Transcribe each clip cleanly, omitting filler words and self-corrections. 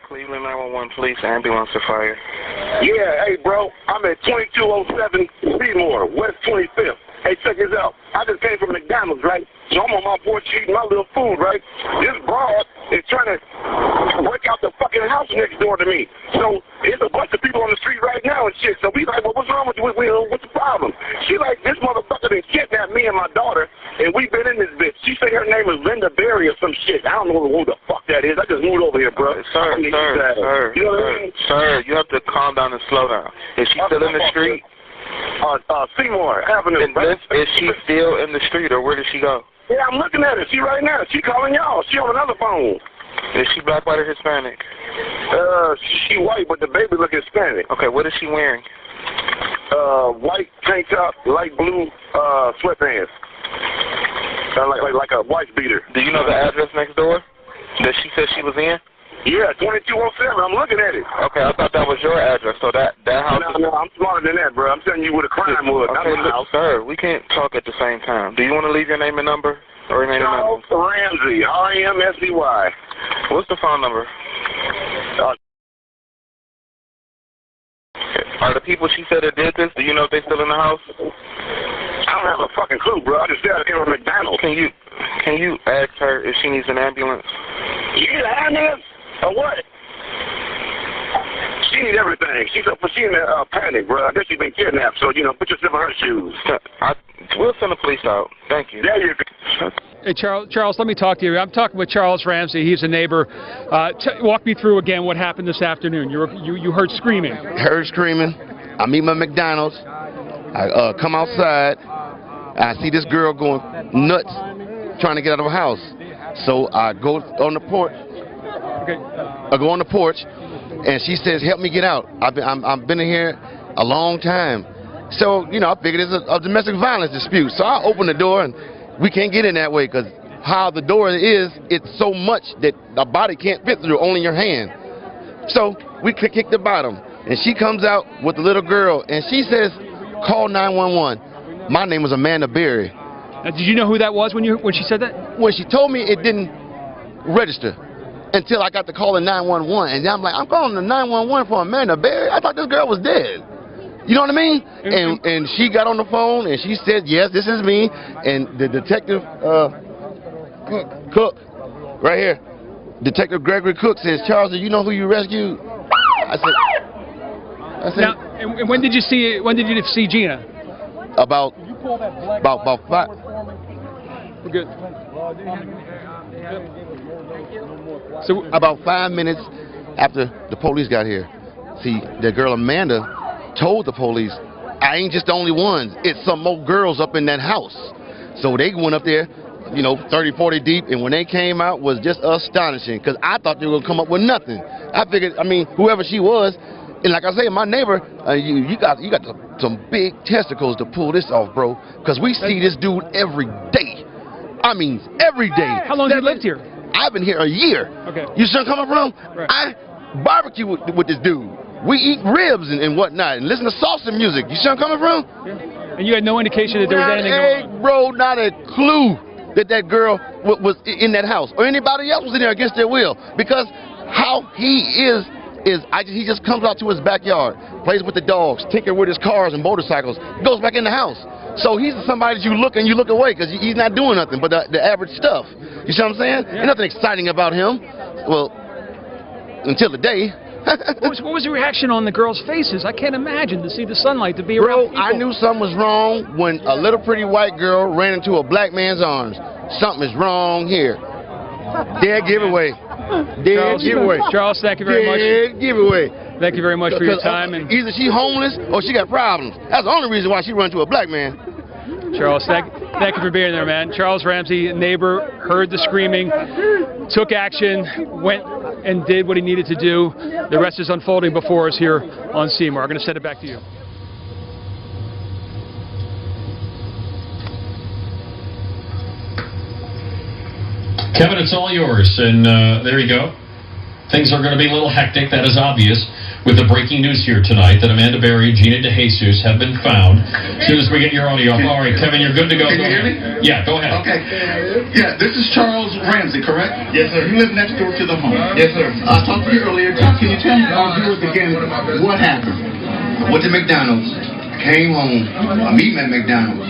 Cleveland 911 police, ambulance or fire. Yeah, hey, bro. I'm at 2207 Seymour, West 25th. Hey, check this out. I just came from McDonald's, right? So I'm on my porch eating my little food, right? This broad is trying to break out the fucking house next door to me. So there's a bunch of people on the street right now and shit. So we like, well, what's wrong with you? What's the problem? She like, this motherfucker done kidnapped me and my daughter, and we've been in this bitch. She say her name is Linda Berry or some shit. I don't know who the fuck that is. I just moved over here, bro. Sir, you know what I mean? Sir, you have to calm down and slow down. Is she still in the street? Seymour Avenue. Is she still in the street, or where did she go? Yeah, I'm looking at her. She right now. She calling y'all. She on another phone. Is she black, white, or Hispanic? She white, but the baby look Hispanic. Okay, what is she wearing? White tank top, light blue sweatpants. Like a wife beater. Do you know the address next door that she said she was in? Yeah, 2207. I'm looking at it. Okay, I thought that was your address. So that house. No, I'm smarter than that, bro. I'm telling you where the crime was. Okay, look, sir, we can't talk at the same time. Do you want to leave your name and number? Or your name Charles Ramsey, R-A-M-S-E-Y. What's the phone number? Are the people she said that did this, do you know if they're still in the house? I don't have a fucking clue, bro. I just said I came from McDonald's. Can you ask her if she needs an ambulance? Yeah, ambulance? Or what? She needs everything. She's in a panic, bro. I guess she's been kidnapped, so, put yourself in her shoes. We'll send the police out. Thank you. There you go. Hey, Charles, let me talk to you. I'm talking with Charles Ramsey. He's a neighbor. Walk me through again what happened this afternoon. You heard screaming. Heard screaming. I'm eating my McDonald's. I come outside. I see this girl going nuts trying to get out of her house. So I go on the porch. Okay. I go on the porch, and she says, "Help me get out. I've been in here a long time." So I figured it's a domestic violence dispute. So I open the door, and we can't get in that way because how the door is, it's so much that the body can't fit through, only your hand. So we kick the bottom, and she comes out with the little girl, and she says, "Call 911." My name was Amanda Berry. Now, did you know who that was when she said that? When she told me, it didn't register until I got to calling 911, and I'm like, I'm calling the 911 for Amanda Berry. I thought this girl was dead. You know what I mean? And she got on the phone and she said, "Yes, this is me." And the detective Cook, right here, Detective Gregory Cook says, "Charles, do you know who you rescued?" I said. Now, and when did you see Gina? About 5. We're good. So about 5 minutes after the police got here, see, the girl Amanda told the police, "I ain't just the only ones. It's some more girls up in that house." So they went up there, 30, 40 deep, and when they came out was just astonishing because I thought they were going to come up with nothing. I figured, whoever she was, and like I say, my neighbor, you got some big testicles to pull this off, bro, because we see this dude every day. Every day. How long have you lived here? I've been here a year. Okay. You see where I'm coming from? Right. I barbecue with this dude. We eat ribs and whatnot and listen to salsa music. You see where I'm coming from? Yeah. And you had no indication that there was anything going on? Bro, not a clue that girl was in that house or anybody else was in there against their will. Because how he is he just comes out to his backyard, plays with the dogs, tinker with his cars and motorcycles, goes back in the house. So he's somebody that you look away because he's not doing nothing but the average stuff. You see what I'm saying? Yeah. There's nothing exciting about him. Well, until the day. What was the reaction on the girls' faces? I can't imagine to see the sunlight, to be around people. I knew something was wrong when a little pretty white girl ran into a black man's arms. Something is wrong here. Dead giveaway. Dead giveaway. Charles, thank you very much. Dead giveaway. Thank you very much for your time. And either she homeless or she got problems. That's the only reason why she run to a black man. Charles, thank you for being there, man. Charles Ramsey, neighbor, heard the screaming, took action, went and did what he needed to do. The rest is unfolding before us here on Seymour. I'm going to send it back to you. Kevin, it's all yours. And there you go. Things are going to be a little hectic, that is obvious. with the breaking news here tonight that Amanda Berry and Gina DeJesus have been found. As soon as we get your audio. All right, Kevin, you're good to go. Can you hear me? Yeah, go ahead. Okay. Yeah, this is Charles Ramsey, correct? Yes, sir. You live next door to the home. Yes, sir. I talked to you earlier. Can you tell me, our viewers again, what happened? Went to McDonald's, came home, I'm eating at McDonald's.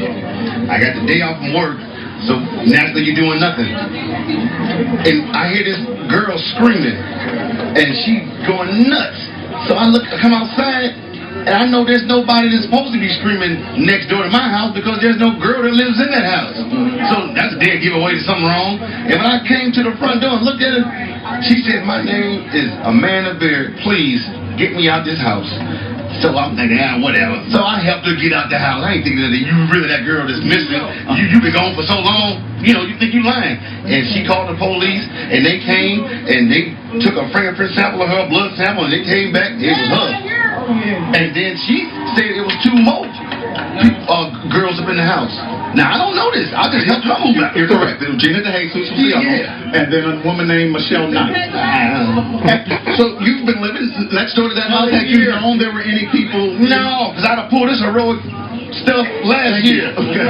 I got the day off from work, so naturally you're doing nothing. And I hear this girl screaming, and she going nuts. So I come outside, and I know there's nobody that's supposed to be screaming next door to my house because there's no girl that lives in that house. So that's a dead giveaway to something wrong. And when I came to the front door and looked at her, she said, "My name is Amanda Beard. Please get me out this house." So I'm thinking, whatever. So I helped her get out the house. I ain't thinking that you really that girl that's missing. You been gone for so long, you think you lying. And she called the police, and they came, and they took a fingerprint sample of her, blood sample, and they came back, it was her. And then she said it was 2 more girls up in the house. Now, I don't know this. I just helped her move out. You're correct. Gina DeJesus was the other one. And then a woman named Michelle Knight. So you've been living next door to that house? Had you known there were any people? No, because I'd have pulled this heroic stuff last year. Okay.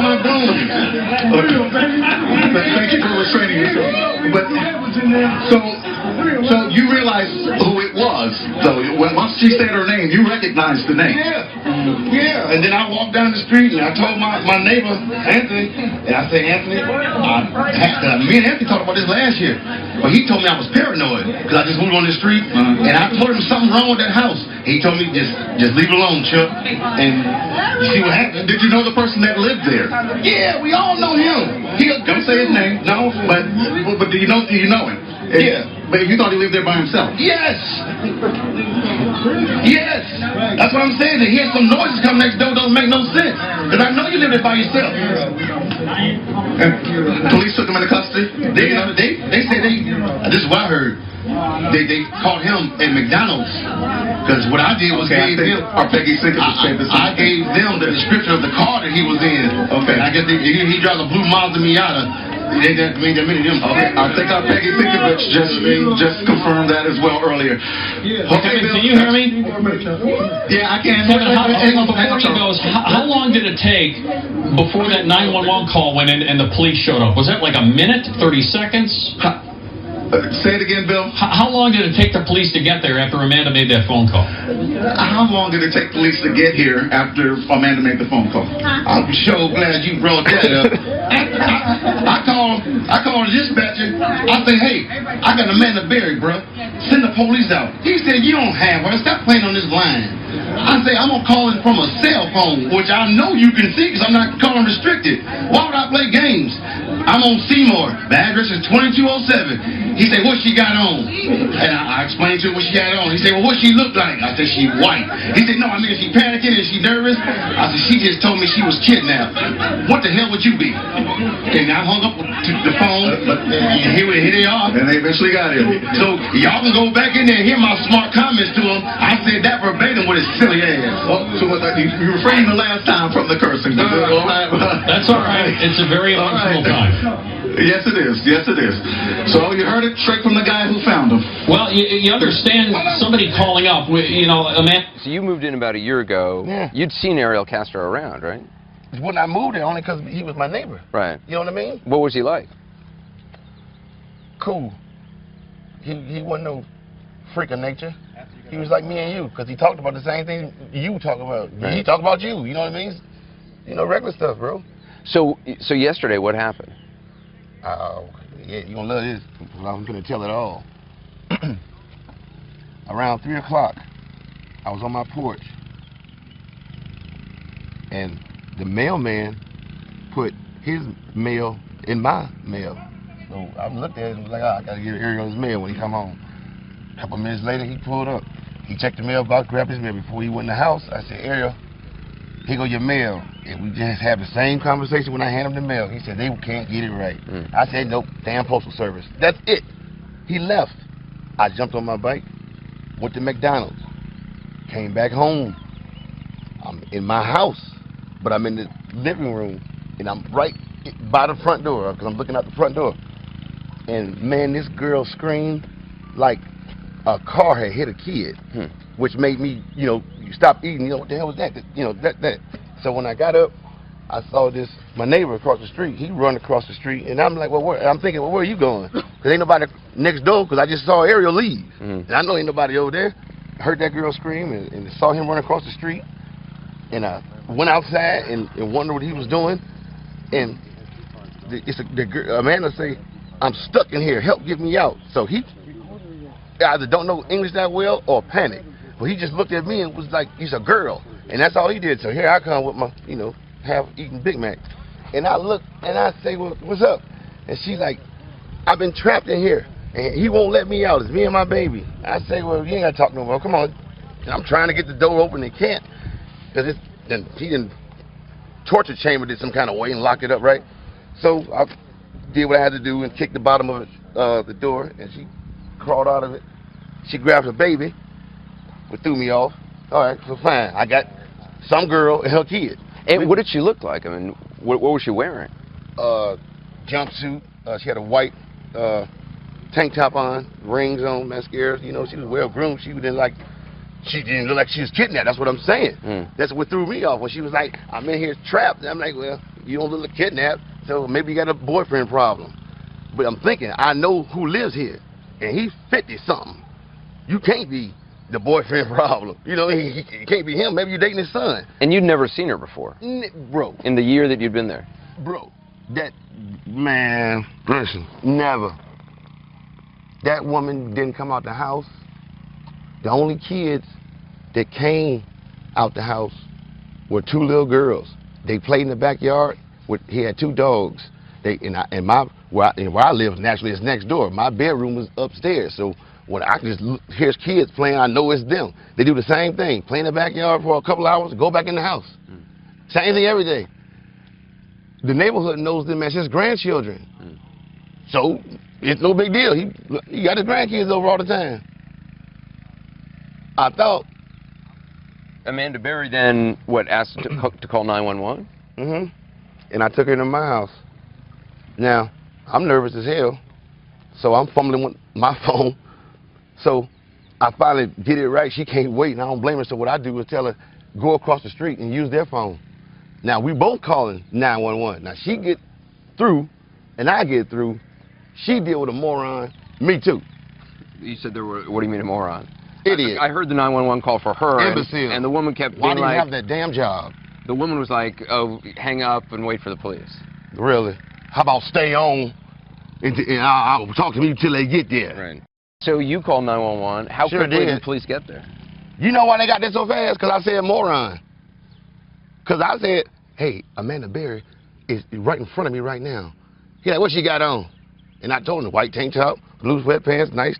Thank you for restraining yourself. But so you realize who it was. So once she said her name, you recognized the name. Yeah. And then I walked down the street and I told my neighbor Anthony, and I said, Anthony, me and Anthony talked about this last year, but he told me I was paranoid because I just moved on the street, and I told him something wrong with that house. He told me just leave it alone, Chuck, and you see what happened. Did you know the person that lived there? Yeah, we all know him. Don't say his name. No, but do you know him? Yeah. But you thought he lived there by himself? Yes. Yes. That's what I'm saying. To hear some noises come next door doesn't make no sense. Because I know you live there by yourself. And police took him into custody? They said this is what I heard. They caught him at McDonald's. Because what I did was I gave them the description of the car that he was in. Okay. And I guess he drives a blue Mazda Miata. They made that many of them. Okay. I think our Peggy Sinkovich just confirmed that as well earlier. Okay, can you hear me? Yeah, I can. Kevin, before he goes, how long did it take before that 911 call went in and the police showed up? Was that like a minute, 30 seconds? Say it again, Bill. How long did it take the police to get there after Amanda made that phone call? How long did it take police to get here after Amanda made the phone call? I'm so glad you brought that up. I called the dispatcher. I said, hey, I got Amanda Berry, bro. Send the police out. He said, you don't have her. Stop playing on this line. I say, I'm going to call it from a cell phone, which I know you can see because I'm not calling restricted. Why would I play games? I'm on Seymour. The address is 2207. He said, what she got on? And I explained to him what she had on. He said, well, what she look like? I said, she white. He said, no, I mean, is she panicking? Is she nervous? I said, she just told me she was kidnapped. What the hell would you be? And I hung up the phone, and here they are. And they eventually got him. So y'all can go back in there and hear my smart comments to him. I said that verbatim with his silly ass. Well, so you refrained the last time from the cursing. That's all right. It's a very emotional time. Yes, it is. Yes, it is. So you heard it straight from the guy who found him. Well, you understand somebody calling up, Amanda. So you moved in about a year ago. Yeah. You'd seen Ariel Castro around, right? When I moved there, only because he was my neighbor. Right. You know what I mean? What was he like? Cool. He wasn't no freak of nature. He was like me and you, because he talked about the same thing you talk about. Right. He talked about you. You know what I mean? Regular stuff, bro. So yesterday, what happened? Yeah, you gonna love this. I'm gonna tell it all. Around 3 o'clock, I was on my porch, and the mailman put his mail in my mail. So I looked at it and was like, I gotta get Ariel's mail when he come home. A couple minutes later, he pulled up. He checked the mailbox, grabbed his mail before he went in the house. I said, Ariel, here go your mail. And we just had the same conversation when I handed him the mail. He said, they can't get it right. I said, nope, damn postal service. That's it. He left. I jumped on my bike, went to McDonald's, came back home. I'm in my house, but I'm in the living room, and I'm right by the front door, because I'm looking out the front door. And man, this girl screamed like a car had hit a kid, which made me, you stop eating. What the hell was that? That. So when I got up, I saw my neighbor across the street. He run across the street, and I'm like, I'm thinking, where are you going? Because ain't nobody next door, because I just saw Ariel leave. And I know ain't nobody over there. I heard that girl scream and saw him run across the street. And I went outside and wondered what he was doing. And Amanda say, I'm stuck in here, help get me out. So he either don't know English that well or panic. But he just looked at me and was like, he's a girl. And that's all he did. So here I come with my, half-eaten Big Mac. And I look and I say, well, what's up? And she's like, I've been trapped in here. And he won't let me out. It's me and my baby. I say, well, you ain't got to talk no more. Come on. And I'm trying to get the door open and can't. Because he didn't torture chambered it some kind of way and locked it up, right? So I did what I had to do and kicked the bottom of the door. And she crawled out of it. She grabbed her baby, but threw me off. All right, so fine. I got some girl and her kid. And what did she look like? I mean, what was she wearing? Jumpsuit. She had a white tank top on, rings on, mascara. She was well groomed. She didn't look like she was kidnapped. That's what I'm saying. That's what threw me off when she was like, I'm in here trapped. And I'm like, well, you don't look like kidnapped, so maybe you got a boyfriend problem. But I'm thinking, I know who lives here, and he's 50-something. You can't be the boyfriend problem. He can't be him. Maybe you're dating his son. And you'd never seen her before? Bro. In the year that you'd been there? Bro, man, listen, never. That woman didn't come out the house. The only kids that came out the house were two little girls. They played in the backyard. He had two dogs. Where I live, naturally, it's next door. My bedroom was upstairs, so when I can just hear kids playing, I know it's them. They do the same thing, play in the backyard for a couple hours, go back in the house. Same thing every day. The neighborhood knows them as his grandchildren. So it's no big deal. He got his grandkids over all the time. I thought. Amanda Berry then, asked to call 911? And I took her to my house. Now, I'm nervous as hell, so I'm fumbling with my phone. So I finally get it right. She can't wait, and I don't blame her. So what I do is tell her, go across the street and use their phone. Now, we both calling 911. Now, she get through, and I get through. She deal with a moron. Me too. You said there were, what do you mean a moron? Idiot. I heard the 911 call for her. Imbecile. And the woman kept being Why do you like, have that damn job? The woman was like, oh, hang up and wait for the police. Really? How about stay on and I'll talk to me till they get there? Right. So you called 911. How quickly did the police get there? You know why they got there so fast? Because I said moron. Because I said, hey, Amanda Berry is right in front of me right now. He's like, what she got on? And I told him, white tank top, blue sweatpants, nice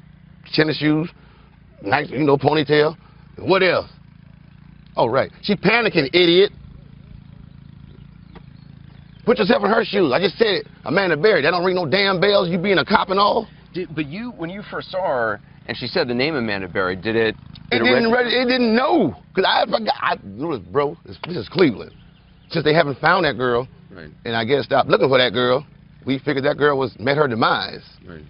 tennis shoes, nice, ponytail. What else? Oh, right. She panicking, idiot. Put yourself in her shoes. I just said it. Amanda Berry, that don't ring no damn bells, you being a cop and all. But when you first saw her and she said the name Amanda Berry, it didn't know. Because I forgot. Bro, this is Cleveland. Since they haven't found that girl, right, and I guess stopped looking for that girl, we figured that girl met her demise. Right.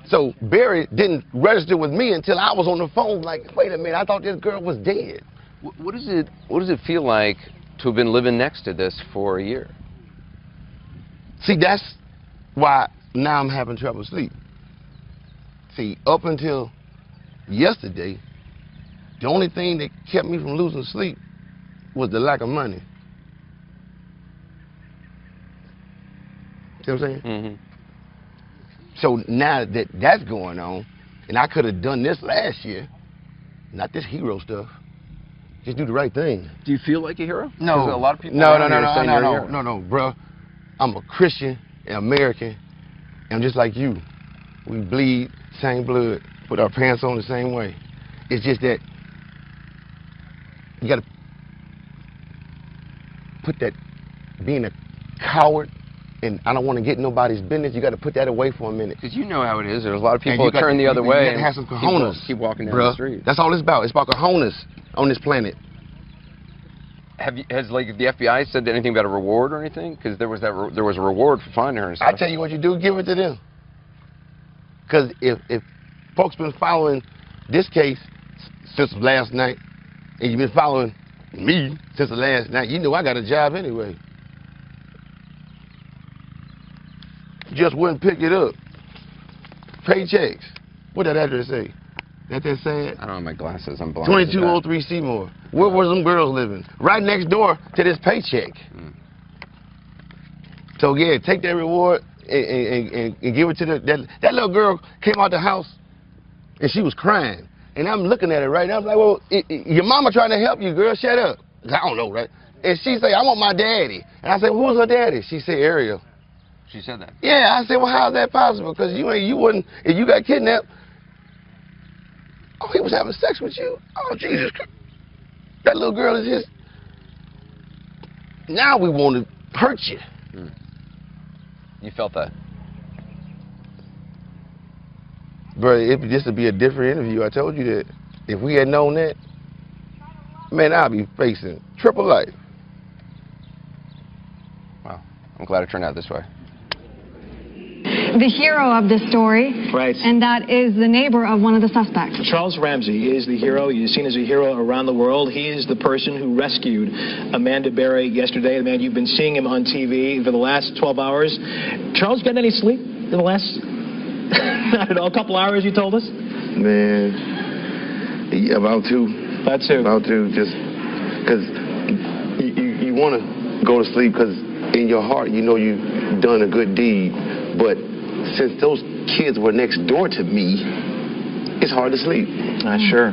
So Berry didn't register with me until I was on the phone like, wait a minute, I thought this girl was dead. What does it feel like to have been living next to this for a year? See, that's why now I'm having trouble sleep. See, up until yesterday, the only thing that kept me from losing sleep was the lack of money. See what I'm saying? Mm-hmm. So now that that's going on, and I could have done this last year, not this hero stuff, just do the right thing. Do you feel like a hero? No. A lot of people No, bro. I'm a Christian and American. I'm just like you. We bleed same blood, put our pants on the same way. It's just that you got to put that being a coward and I don't want to get nobody's business. You got to put that away for a minute. Because you know how it is. There's a lot of people that turn the other way and have some cojones. Keep walking down the street. That's all it's about. It's about cojones on this planet. Has the FBI said anything about a reward or anything? Because there was a reward for finding her and stuff. I tell you what you do, give it to them. Because if folks been following this case since last night, and you've been following me since the last night, you know I got a job anyway. Just wouldn't pick it up. Paychecks. What that address say? That sad? I don't have my glasses. I'm blind. 2203 Seymour. Where was them girls living? Right next door to this paycheck. So yeah, take that reward and give it to that little girl came out the house and she was crying. And I'm looking at her right now. I'm like, well, your mama trying to help you, girl. Shut up. I don't know, right? And she say, I want my daddy. And I said, well, who's her daddy? She said, Ariel. She said that? Yeah. I said, well, how's that possible? Because you wouldn't, if you got kidnapped, oh, he was having sex with you? Oh, Jesus Christ. That little girl is his. Now we want to hurt you. You felt that? Bro, this would be a different interview. I told you that. If we had known that, man, I'd be facing triple life. Wow. I'm glad it turned out this way. The hero of this story, right, and that is the neighbor of one of the suspects. Charles Ramsey is the hero. He's seen as a hero around the world. He is the person who rescued Amanda Berry yesterday. The man, you've been seeing him on TV for the last 12 hours. Charles, gotten any sleep in the last, I don't know, a couple hours, you told us? Man, yeah, about two. About two, just because you want to go to sleep because in your heart you know you've done a good deed. But since those kids were next door to me, it's hard to sleep. Sure.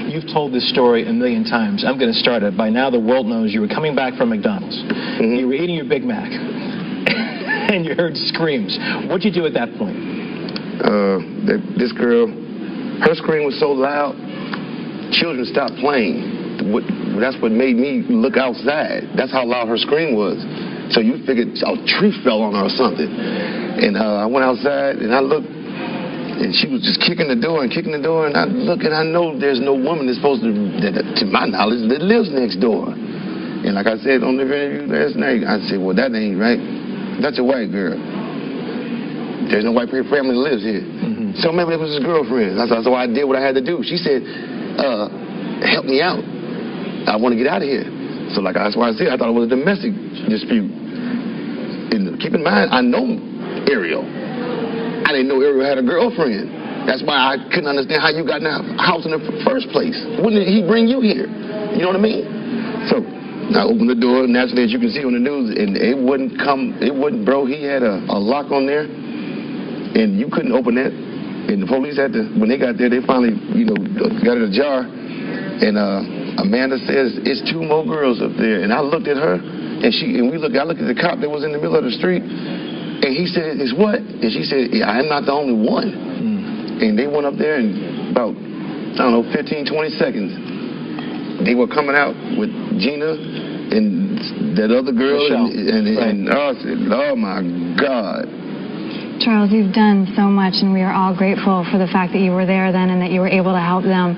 You've told this story a million times. I'm going to start it. By now the world knows you were coming back from McDonald's. You were eating your Big Mac. And you heard screams. What'd you do at that point? This girl, her scream was so loud, children stopped playing. That's what made me look outside. That's how loud her scream was. So you figured a tree fell on her or something. And I went outside and I looked, and she was just kicking the door, and I look and I know there's no woman that's supposed to my knowledge, that lives next door. And like I said on the interview last night, I said, well, that ain't right. That's a white girl. There's no white family that lives here. So maybe it was his girlfriend. So I did what I had to do. She said, help me out. I want to get out of here. So that's why I said I thought it was a domestic dispute. And keep in mind, I know Ariel. I didn't know Ariel had a girlfriend. That's why I couldn't understand how you got in the house in the first place. Wouldn't he bring you here? You know what I mean? So I opened the door, naturally, as you can see on the news, and it wouldn't, bro. He had a lock on there, and you couldn't open that. And the police had to, when they got there, they finally, got it ajar. And Amanda says, it's two more girls up there. And I looked at her, and I looked at the cop that was in the middle of the street, and he said, it's what? And she said, yeah, I'm not the only one. And they went up there, and about, 15, 20 seconds, they were coming out with Gina and that other girl. And I said, oh, my God. Charles, you've done so much, and we are all grateful for the fact that you were there then and that you were able to help them.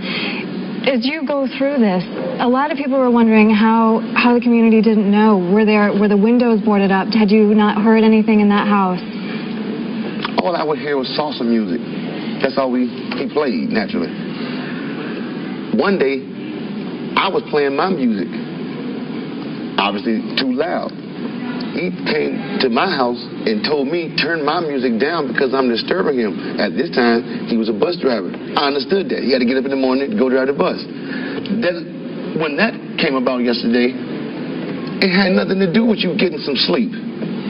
As you go through this, a lot of people were wondering how the community didn't know. Were the windows boarded up? Had you not heard anything in that house? All I would hear was salsa music. That's all he played, naturally. One day, I was playing my music. Obviously, too loud. He came to my house and told me, turn my music down because I'm disturbing him. At this time, he was a bus driver. I understood that. He had to get up in the morning to go drive the bus. When that came about yesterday, it had nothing to do with you getting some sleep.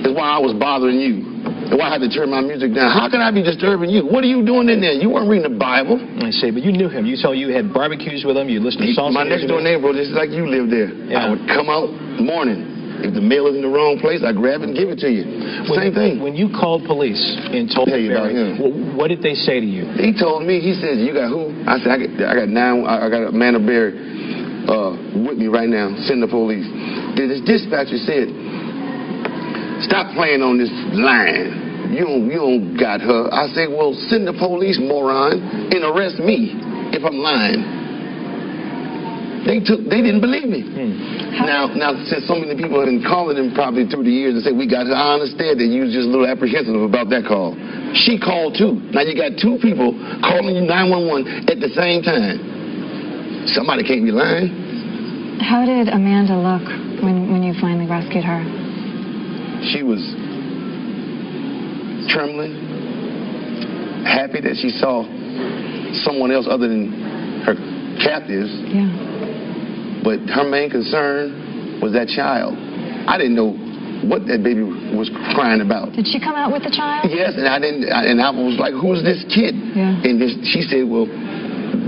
That's why I was bothering you. And why I had to turn my music down. How can I be disturbing you? What are you doing in there? You weren't reading the Bible. I see, but you knew him. You told you had barbecues with him. You listened to songs. My next door neighbor, just like you lived there. Yeah. I would come out morning. If the mail is in the wrong place, I grab it and give it to you. Same thing. When you called police and told them about him, what did they say to you? He told me, he said, you got who? I said, I got Amanda Berry with me right now. Send the police. This dispatcher said, stop playing on this line. You don't got her. I said, well, send the police, moron, and arrest me if I'm lying. They didn't believe me. Now, since so many people have been calling him probably through the years and say, we got it, I understand that you was just a little apprehensive about that call. She called too. Now you got two people calling you 911 at the same time. Somebody can't be lying. How did Amanda look when you finally rescued her? She was trembling, happy that she saw someone else other than her captives. Yeah. But her main concern was that child. I didn't know what that baby was crying about. Did she come out with the child? Yes, and I was like, who's this kid? Yeah. And she said, well,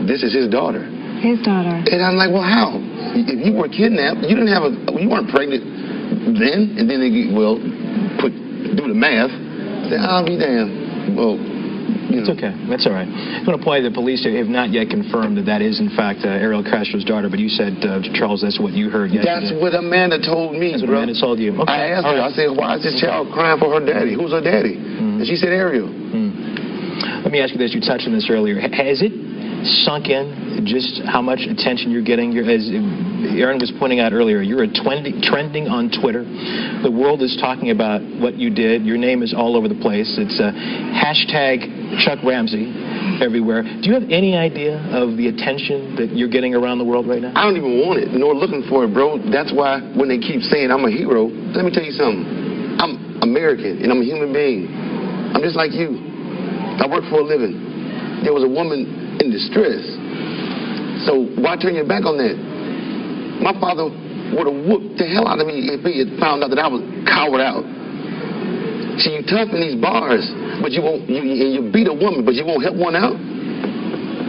this is his daughter. His daughter. And I'm like, well, how? If you were kidnapped, you weren't pregnant then, and then they do the math. Say, I'll be damned. Well, it's okay. That's all right. I want to point out the police have not yet confirmed that is, in fact, Ariel Castro's daughter, but you said, Charles, that's what you heard yesterday. That's what Amanda told me, That's what Amanda told you. Okay. I asked her, I said, why is this child crying for her daddy? Who's her daddy? And she said, Ariel. Let me ask you this. You touched on this earlier. Has it sunk in just how much attention you're getting? As Aaron was pointing out earlier, you're trending on Twitter. The world is talking about what you did. Your name is all over the place. It's hashtag Chuck Ramsey everywhere. Do you have any idea of the attention that you're getting around the world right now? I don't even want it, nor looking for it, bro. That's why when they keep saying I'm a hero, let me tell you something. I'm American, and I'm a human being. I'm just like you. I work for a living. There was a woman in distress. So why turn your back on that? My father would have whooped the hell out of me if he had found out that I was cowered out. See, you tough in these bars, but you won't. You beat a woman, but you won't help one out.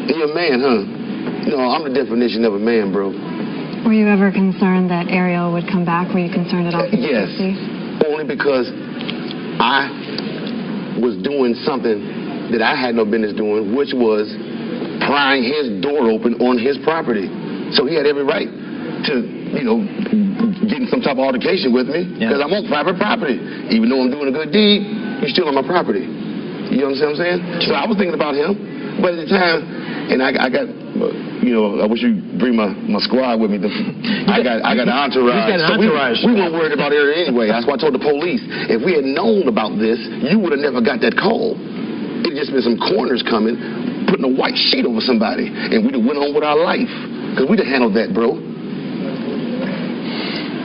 You're a man, huh? No, I'm the definition of a man, bro. Were you ever concerned that Ariel would come back? Were you concerned at all? Yes, only because I was doing something that I had no business doing, which was prying his door open on his property. So he had every right to, getting some type of altercation with me because I'm on private property. Even though I'm doing a good deed, you're still on my property. You understand what I'm saying? So I was thinking about him, but at the time, and I got, I wish you'd bring my squad with me. I got an entourage. We weren't worried about it anyway. That's why I told the police, if we had known about this, you would have never got that call. It'd just been some corners coming, putting a white sheet over somebody, and we'd have went on with our life because we'd have handled that, bro.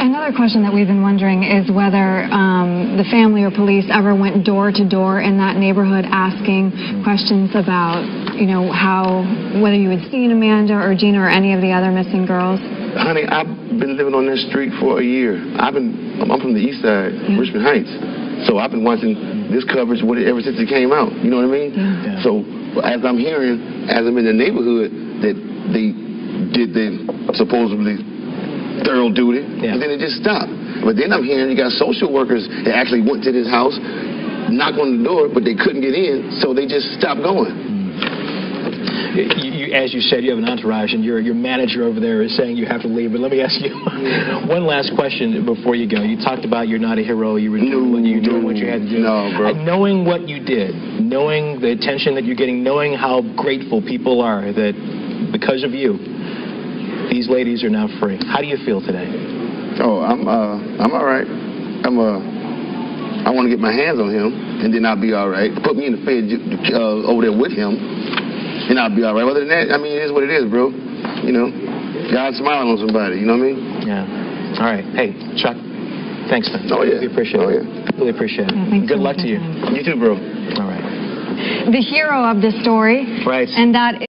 Another question that we've been wondering is whether the family or police ever went door to door in that neighborhood asking questions about, whether you had seen Amanda or Gina or any of the other missing girls. Honey, I've been living on this street for a year. I'm from the east side, Richmond Heights. So I've been watching this coverage ever since it came out. You know what I mean? Yeah. So as I'm hearing, as I'm in the neighborhood, that they did the supposedly thorough duty, and then it just stopped. But then I'm hearing you got social workers that actually went to this house, knocked on the door, but they couldn't get in, so they just stopped going. As you said, you have an entourage, and your manager over there is saying you have to leave. But let me ask you one last question before you go. You talked about you're not a hero. You were doing what you had to do. No, bro. Knowing what you did, knowing the attention that you're getting, knowing how grateful people are that because of you, these ladies are now free. How do you feel today? Oh, I'm all right. I want to get my hands on him, and then I'll be all right. Put me in the Fed over there with him, and I'll be all right. Other than that, it is what it is, bro. God's smiling on somebody. You know what I mean? Yeah. All right. Hey, Chuck. Thanks, man. Oh yeah. Really appreciate it. Really appreciate it. Yeah, good luck to you. You too, bro. All right. The hero of the story. Right. And that